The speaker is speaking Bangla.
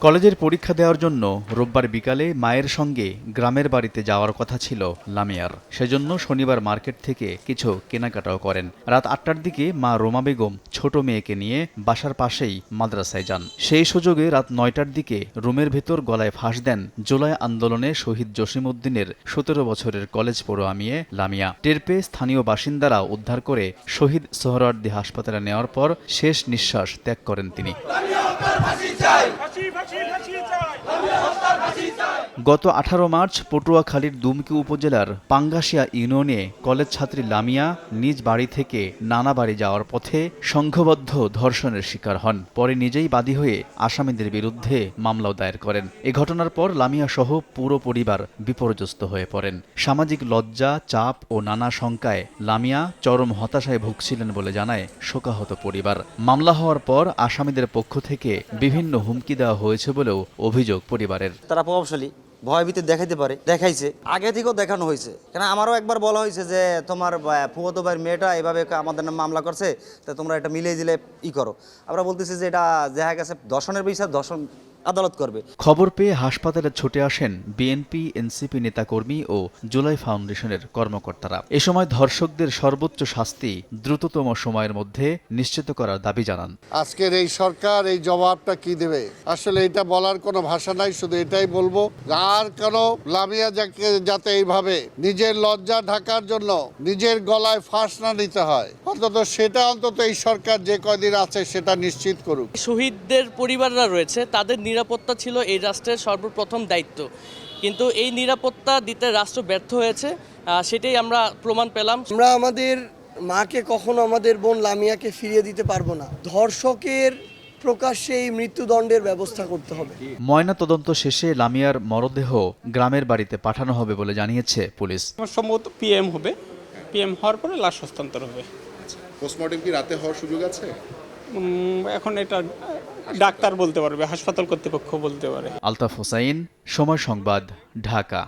কলেজের পরীক্ষা দেওয়ার জন্য রোববার বিকালে মায়ের সঙ্গে গ্রামের বাড়িতে যাওয়ার কথা ছিল লামিয়ার। সেজন্য শনিবার মার্কেট থেকে কিছু কেনাকাটাও করেন। রাত ৮টার দিকে মা রোমা বেগম ছোট মেয়েকে নিয়ে বাসার পাশেই মাদ্রাসায় যান। সেই সুযোগে রাত ৯টার দিকে রুমের ভেতর গলায় ফাঁস দেন জুলাই আন্দোলনে শহীদ জসিমউদ্দিনের ১৭ বছরের কলেজ পড়ুয়া মেয়ে লামিয়া। টের পেয়ে স্থানীয় বাসিন্দারা উদ্ধার করে শহীদ সোহরাওয়ার্দী হাসপাতালে নেওয়ার পর শেষ নিঃশ্বাস ত্যাগ করেন তিনি। গত ১৮ মার্চ পটুয়াখালীর দুমকি উপজেলার পাঙ্গাশিয়া ইউনিয়নে কলেজ ছাত্রী লামিয়া নিজ বাড়ি থেকে নানা বাড়ি যাওয়ার পথে সংঘবদ্ধ ধর্ষণের শিকার হন। পরে নিজেই বাদী হয়ে আসামিদের বিরুদ্ধে মামলাও দায়ের করেন। এ ঘটনার পর লামিয়া সহ পুরো পরিবার বিপর্যস্ত হয়ে পড়েন। সামাজিক লজ্জা, চাপ ও নানা শঙ্কায় লামিয়া চরম হতাশায় ভুগছিলেন বলে জানায় শোকাহত পরিবার। মামলা হওয়ার পর আসামিদের পক্ষ থেকে বিভিন্ন হুমকি দেওয়া হয়েছে বলেও অভিযোগ পরিবারের। তারা প্রভাবশালী, ভয়ভীতি দেখাইতে পারে, দেখাইছে, আগে থেকেও দেখানো হয়েছে। কেন আমারও একবার বলা হয়েছে যে তোমার ফুফাতো ভাইয়ের মেয়েটা এভাবে আমাদের নামে মামলা করছে, তা তোমরা এটা মিলিয়ে দিলে করো। আমরা বলতেছি যে এটা দেখা গেছে ধর্ষণের বিচার ধর্ষণ আদালত করবে। খবর পেয়ে হাসপাতালে ছুটে আসেন বিএনপি, এনসিপি নেতাকর্মী ও জুলাই ফাউন্ডেশনের কর্মকর্তারা। এ সময় ধর্ষকদের সর্বোচ্চ শাস্তি দ্রুততম সময়ের মধ্যে নিশ্চিত করার দাবি জানান। আজকের এই সরকার এই জবাবটা কি দেবে, আসলে এটা বলার কোনো ভাষা নাই। শুধু এটাই বলবো, আর কেন লামিয়া যাতে এইভাবে নিজের লজ্জা ঢাকার জন্য নিজের গলায় ফাঁস না নিতে হয়, সেটা অন্তত এই সরকার যে কয়দিন আছে সেটা নিশ্চিত করুক। শহীদদের পরিবাররা রয়েছে, তাদের নিরাপত্তা ছিল এই রাষ্ট্রের সর্বপ্রথম দায়িত্ব, কিন্তু এই নিরাপত্তা দিতে রাষ্ট্র ব্যর্থ হয়েছে, সেটাই আমরা প্রমাণ পেলাম। আমরা আমাদের মাকে কখনো আমাদের বোন লামিয়াকে ফিরিয়ে দিতে পারবো না। ধর্ষকের প্রকাশ্যে এই মৃত্যুদণ্ডের ব্যবস্থা করতে হবে। ময়না তদন্ত শেষে লামিয়ার মরদেহ গ্রামের বাড়িতে পাঠানো হবে বলে জানিয়েছে পুলিশ। সম্ভবত পিএম হবে, পিএম হওয়ার পরে লাশ হস্তান্তর হবে। পোস্টমর্টেম কি রাতে হওয়ার সুযোগ আছে? এখন এটা ডাক্তার বলতে পারবে, হাসপাতাল কর্তৃপক্ষ বলতে পারে। আলতাফ হোসাইন, সময় সংবাদ, ঢাকা।